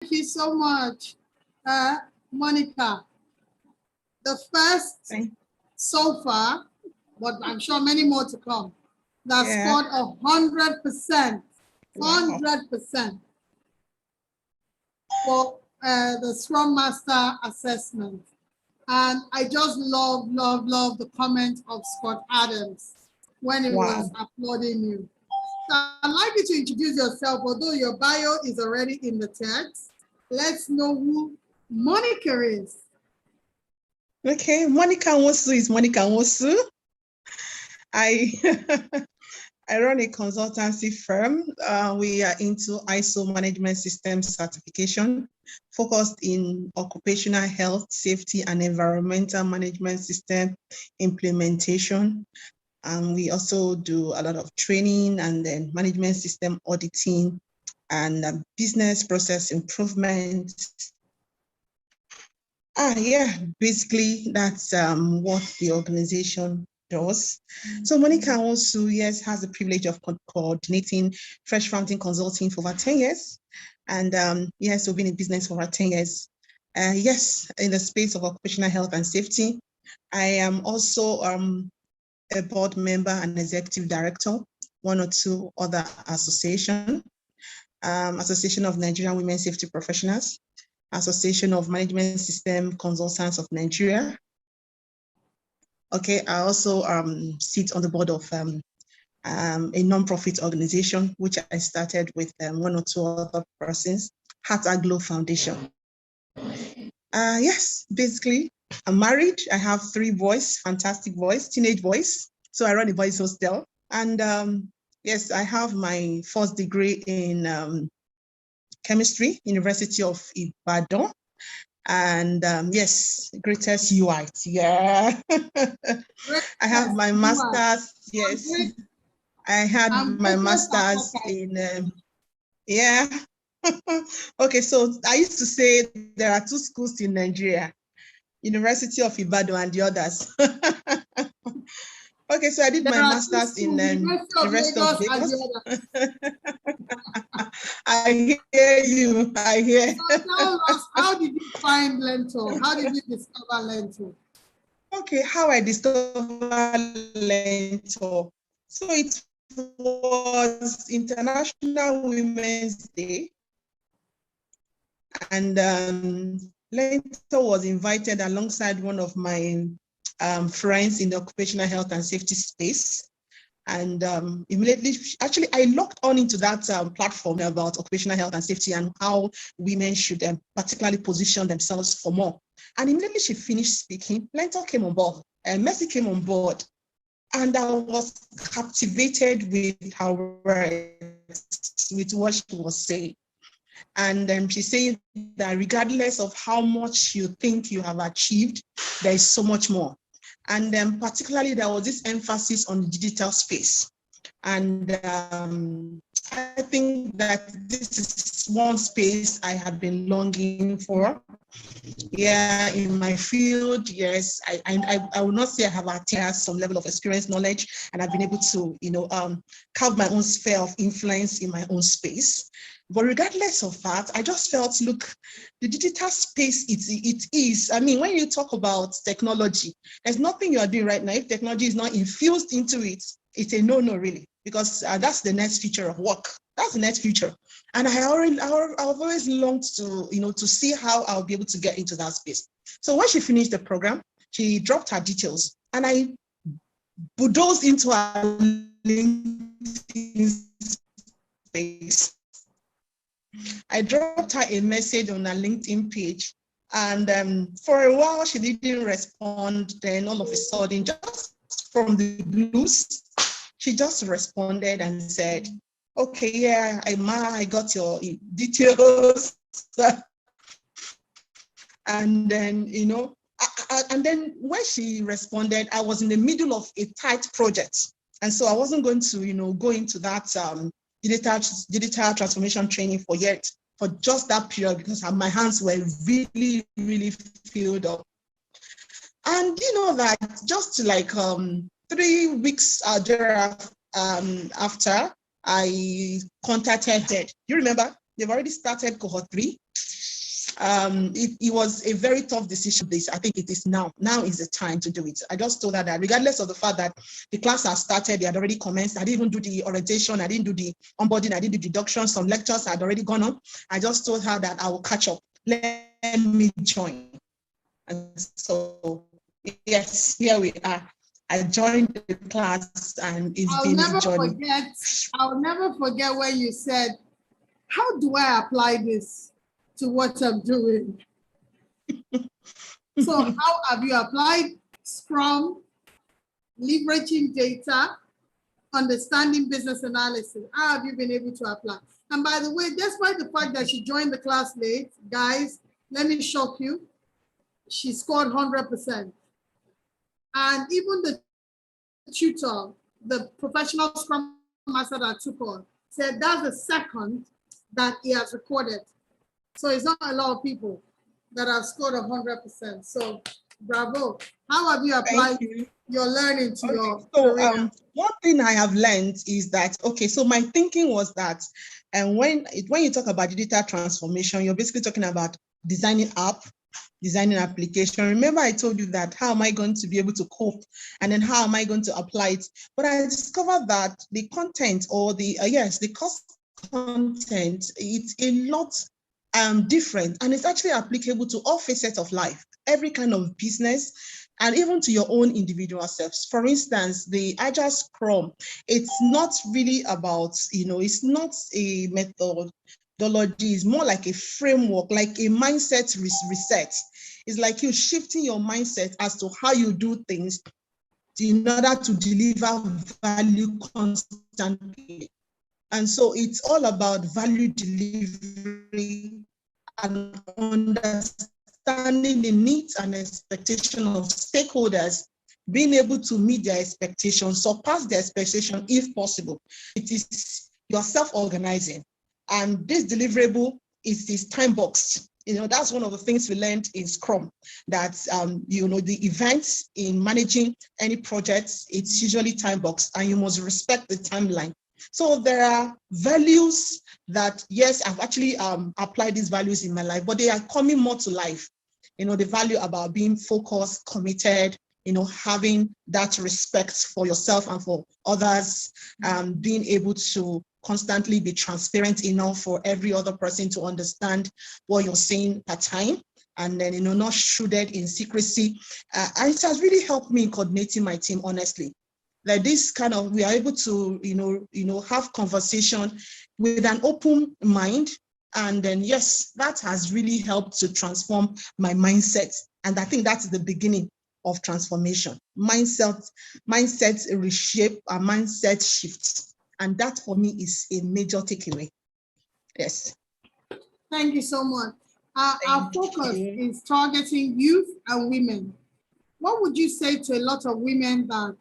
Thank you so much, Monica. The first so far, but I'm sure many more to come, that scored 100%, 100% for the Scrum Master assessment. And I just love the comment of Scott Adams when he was applauding you. So I'd like you to introduce yourself, although your bio is already in the text. Let's know who Monica is. Okay, Monica Nwosu is Monica Nwosu. I run a consultancy firm. We are into ISO management system certification, focused in occupational health, safety, and environmental management system implementation. And we also do a lot of training and then management system auditing and business process improvement. Basically that's what the organization does. So Monica also, yes, has the privilege of coordinating Freshfountain Consulting for over 10 years. And yes, we've been in business for over 10 years. Yes, in the space of occupational health and safety. I am also a board member and executive director, one or two other associations, Association of Nigerian Women Safety Professionals, Association of Management System Consultants of Nigeria. Okay, I also sit on the board of a non-profit organization, which I started with one or two other persons, Heart and Glow Foundation. Yes, basically, I'm married. I have 3 boys, fantastic boys, teenage boys. So I run a boys hostel. And yes, I have my first degree in chemistry, University of Ibadan. And yes, greatest UI. Yeah. I have my master's. Yes. I had my master's in, yeah. Okay, so I used to say there are 2 schools in Nigeria, University of Ibadan and the others. Okay, so I did my master's in the rest of Lagos. I hear you, I hear. So tell us, how did you find Lentil? How did you discover Lentil? Okay, how I discovered Lentil. So it was International Women's Day. And Lentil was invited alongside one of my friends in the occupational health and safety space. And immediately, actually, I logged on into that platform about occupational health and safety and how women should particularly position themselves for more. And immediately she finished speaking, Lentil came on board, and Mercy came on board. And I was captivated with her words, with what she was saying. And she's saying that regardless of how much you think you have achieved, there is so much more. And then particularly there was this emphasis on the digital space. And I think that this is one space I have been longing for. Yeah, in my field, yes, I will not say I have attained some level of experience, knowledge, and I've been able to, carve my own sphere of influence in my own space. But regardless of that, I just felt, look, the digital space, it is. I mean, when you talk about technology, there's nothing you are doing right now. If technology is not infused into it, it's a no-no, really, because that's the next feature of work. That's the next feature. And I've always longed to, to see how I'll be able to get into that space. So when she finished the program, she dropped her details, and I bulldozed into her LinkedIn space. I dropped her a message on her LinkedIn page, and for a while she didn't respond. Then all of a sudden, just from the blues, she just responded and said, okay, yeah, I got your details. And then, and then when she responded, I was in the middle of a tight project. And so I wasn't going to, go into that digital transformation training for just that period, because my hands were really, really filled up. And that just like 3 weeks thereafter, I contacted her. You remember They've already started cohort 3. It was a very tough decision. I think it is now. Now is the time to do it. I just told her that regardless of the fact that the class has started, they had already commenced. I didn't even do the orientation. I didn't do the onboarding. I didn't do the deduction. Some lectures had already gone on. I just told her that I will catch up. Let me join. And so, yes, here we are. I joined the class and it's been a journey. I'll never forget when you said, how do I apply this to what I'm doing? So how have you applied Scrum, leveraging data, understanding business analysis? How have you been able to apply? And by the way, despite the fact that she joined the class late, guys, let me shock you, she scored 100%. And even the tutor, the professional Scrum Master that took on, said that's the second that he has recorded. So it's not a lot of people that have scored 100%. So bravo. How have you applied your learning to your career? One thing I have learned is that, so my thinking was that, and when you talk about digital transformation, you're basically talking about designing app, designing application. Remember I told you that how am I going to be able to cope, and then how am I going to apply it? But I discovered that the content or the course content, it's a lot different, and it's actually applicable to all facets of life, every kind of business, and even to your own individual selves. For instance, the Agile Scrum, it's not really about, it's not a methodology, it's more like a framework, like a mindset reset. It's like you shifting your mindset as to how you do things in order to deliver value constantly. And so it's all about value delivery and understanding the needs and expectations of stakeholders, being able to meet their expectations, surpass their expectations if possible. It is your self-organizing. And this deliverable is time boxed. That's one of the things we learned in Scrum, that, the events in managing any projects, it's usually time boxed, and you must respect the timeline. So there are values that, yes, I've actually applied these values in my life, but they are coming more to life. The value about being focused, committed, having that respect for yourself and for others, being able to constantly be transparent enough for every other person to understand what you're saying per time, and then, not shrouded in secrecy. And it has really helped me in coordinating my team, honestly. Like this kind of, we are able to, have conversation with an open mind. And then, yes, that has really helped to transform my mindset. And I think that's the beginning of transformation. Mindset reshape, a mindset shift. And that for me is a major takeaway. Yes. Thank you so much. Our focus is targeting youth and women. What would you say to a lot of women that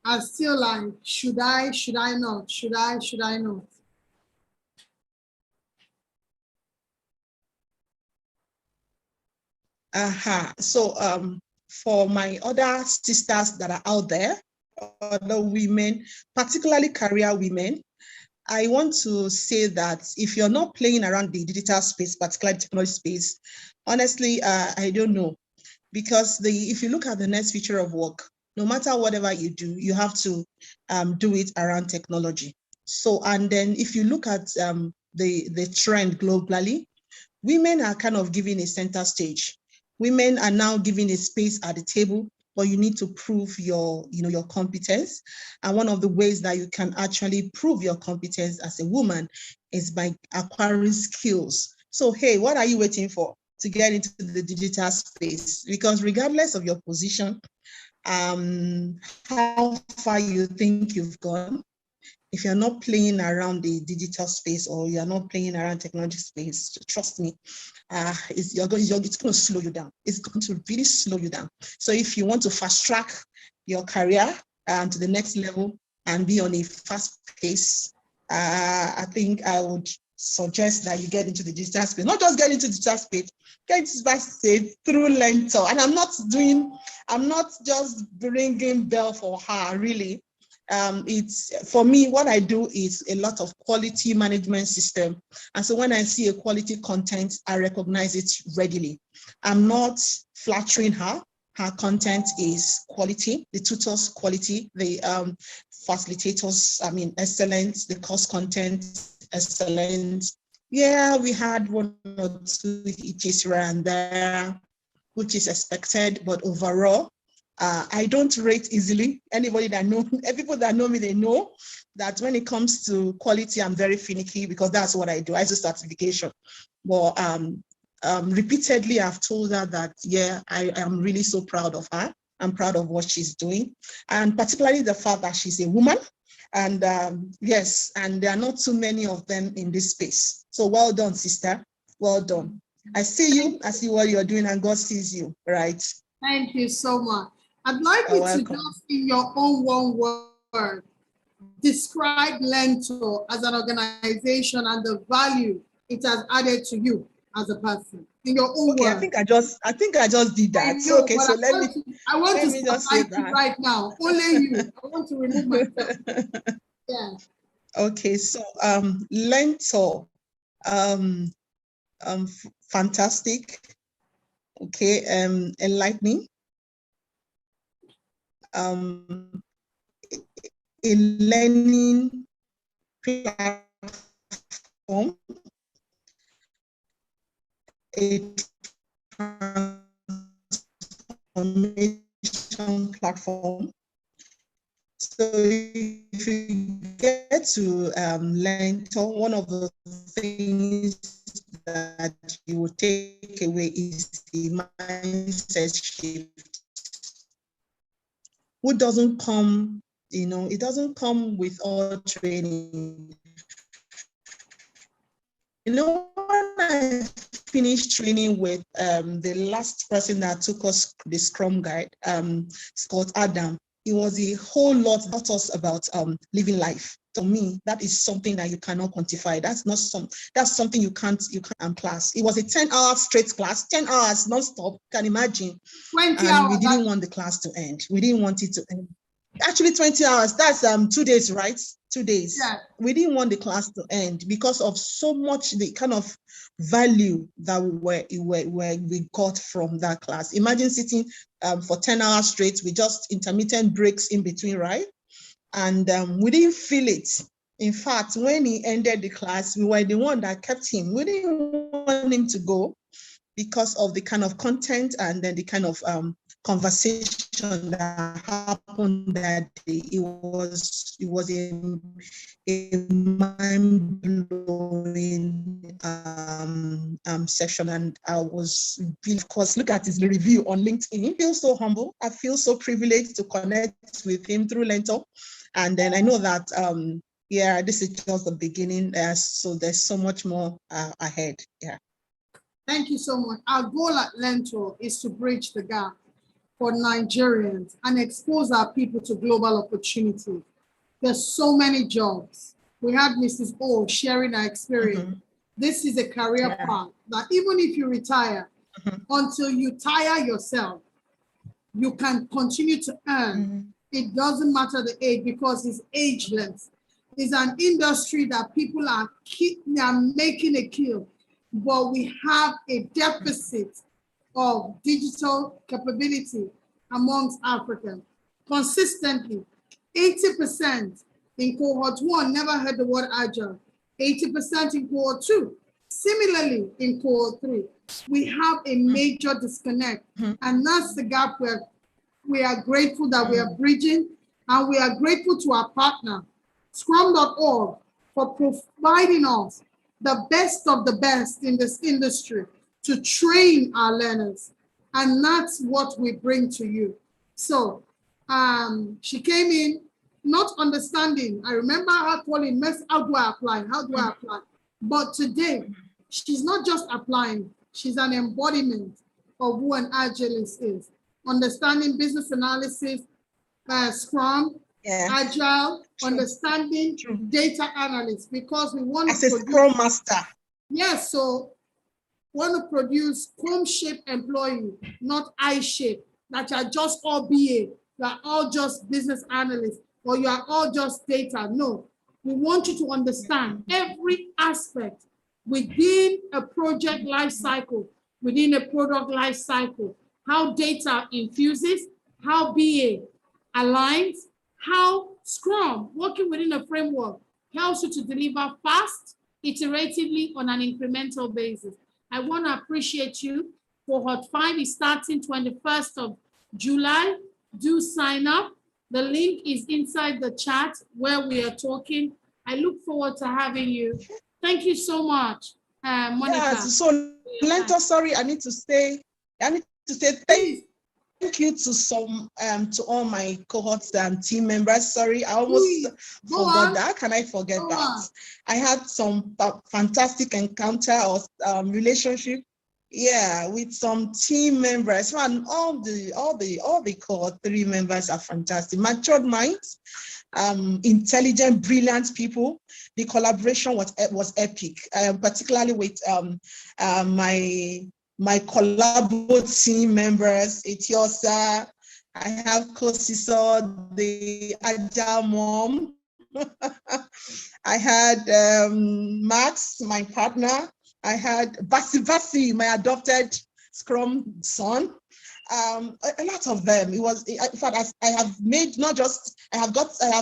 are still like, should I not? Should I not? So for my other sisters that are out there, other women, particularly career women, I want to say that if you're not playing around the digital space, particularly technology space, honestly, I don't know. Because if you look at the next future of work, no matter whatever you do, you have to do it around technology. So, and then if you look at the trend globally, women are kind of given a center stage. Women are now given a space at the table, but you need to prove your competence. And one of the ways that you can actually prove your competence as a woman is by acquiring skills. So, hey, what are you waiting for to get into the digital space? Because regardless of your position, how far you think you've gone, if you're not playing around the digital space or you're not playing around technology space, trust me, it's going to slow you down. It's going to really slow you down. So if you want to fast track your career to the next level and be on a fast pace, I think I would suggest that you get into the digital space. Not just get into the digital space, get into the digital space through Learntor. And I'm not just bringing bell for her, really. it's for me, what I do is a lot of quality management system. And so when I see a quality content, I recognize it readily. I'm not flattering her. Her content is quality, the tutors quality, the facilitators, excellent, the course content, excellent. Yeah, we had one or two hitches here and there, which is expected, but overall, I don't rate easily. People that know me, they know that when it comes to quality, I'm very finicky because that's what I do. I do certification. But repeatedly, I've told her that, yeah, I am really so proud of her. I'm proud of what she's doing. And particularly the fact that she's a woman. And yes, and there are not too many of them in this space. So well done, sister. Well done. I see you, I see what you're doing, and God sees you, right? Thank you so much. I'd like you to just, in your own one word, describe Learntor as an organization and the value it has added to you as a person. In your own words. I think I just did that. Know, okay, so I want to say that right now. Only you. I want to remove myself. Yeah. Okay, so Learntor, fantastic. Okay, enlightening. A learning platform, a transformation platform. So if you get to Learntor, one of the things that you will take away is the mindset shift. Who doesn't come, it doesn't come with all training. When I finished training with the last person that took us the Scrum Guide, Scott Adam, it was a whole lot taught us about living life. To me, that is something that you cannot quantify. That's something you can't class. It was a 10-hour straight class, 10 hours non-stop. Can imagine. 20 hours. We didn't want the class to end. We didn't want it to end. Actually, 20 hours. That's 2 days, right? 2 days. Yeah. We didn't want the class to end because of so much the kind of value that we got from that class. Imagine sitting for 10 hours straight with just intermittent breaks in between, right? And we didn't feel it. In fact, when he ended the class, we were the one that kept him. We didn't want him to go because of the kind of content and then the kind of conversation that happened that day. It was a mind-blowing session, and I was really, of course, look at his review on LinkedIn. He feels so humble. I feel so privileged to connect with him through Lentil, and then I know that yeah, this is just the beginning. So there's so much more ahead. Yeah. Thank you so much. Our goal at Learntor is to bridge the gap for Nigerians and expose our people to global opportunities. There's so many jobs. We had Mrs. O sharing her experience. This is a career path that even if you retire, until you tire yourself, you can continue to earn. It doesn't matter the age because it's ageless. It's an industry that people are making a kill, but we have a deficit of digital capability amongst Africans. Consistently, 80% in cohort 1 never heard the word agile, 80% in cohort 2. Similarly, in cohort 3, we have a major disconnect, and that's the gap where we are grateful that we are bridging, and we are grateful to our partner, Scrum.org, for providing us the best of the best in this industry to train our learners. And that's what we bring to you. So she came in not understanding. I remember her calling, Mercy, how do I apply? How do I apply? But today, she's not just applying, she's an embodiment of who an agilist is. Understanding business analysis, Scrum, Agile, understanding data analysts, because we want to produce Scrum Master. Yes, so want to produce comb-shaped employee, not I-shaped, that are just all BA, that are all just business analysts. or you are all just data. No, we want you to understand every aspect within a project life cycle, within a product life cycle, how data infuses, how BA aligns, how Scrum, working within a framework, helps you to deliver fast, iteratively on an incremental basis. I want to appreciate you. Cohort 5 is starting 21st of July. Do sign up. The link is inside the chat where we are talking. I look forward to having you. Thank you so much, Monica. Yes, so Lentil, sorry, I need to say thank you to all my cohorts and team members. Sorry, I almost forgot that. Can I forget that? I had some fantastic encounter or relationship, with some team members. Man, all the cohort 3 members are fantastic. Matured minds, intelligent, brilliant people. The collaboration was epic, particularly with my collabo team members, Etiosa. I have Kosiso, the Agile mom. I had Max, my partner. I had Basi, my adopted Scrum son. A lot of them. It was, in fact, I have made not just, I have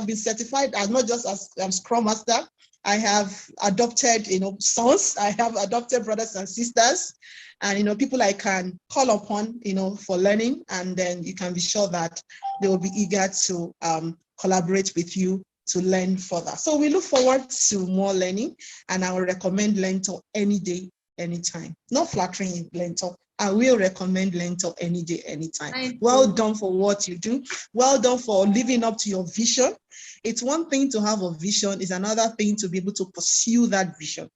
been certified as not just as Scrum Master. I have adopted, sons. I have adopted brothers and sisters, and people I can call upon, for learning, and then you can be sure that they will be eager to collaborate with you to learn further. So we look forward to more learning, and I will recommend Learntor any day, anytime. Not flattering Learntor. I will recommend Learntor any day, anytime. Well done for what you do. Well done for living up to your vision. It's one thing to have a vision, it's another thing to be able to pursue that vision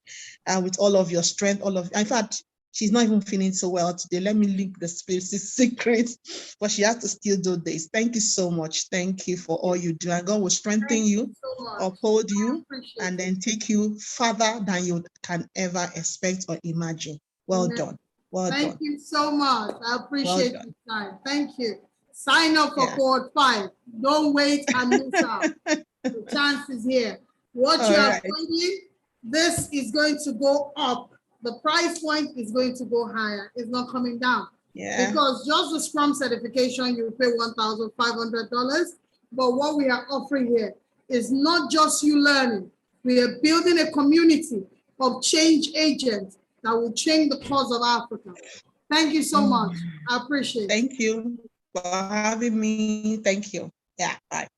with all of your strength, in fact, she's not even feeling so well today. Let me leak the secrets, but she has to still do this. Thank you so much. Thank you for all you do. And God will strengthen you, uphold you, and then take you further than you can ever expect or imagine. Well done. Well done. Thank you so much. I appreciate your time. Thank you. Sign up for cohort 5. Don't wait and miss out. The chance is here. What you are paying, this is going to go up. The price point is going to go higher. It's not coming down. Yeah. Because just the Scrum certification, you pay $1,500. But what we are offering here is not just you learning. We are building a community of change agents that will change the cause of Africa. Thank you so much. I appreciate it. Thank you for having me. Thank you. Yeah, bye.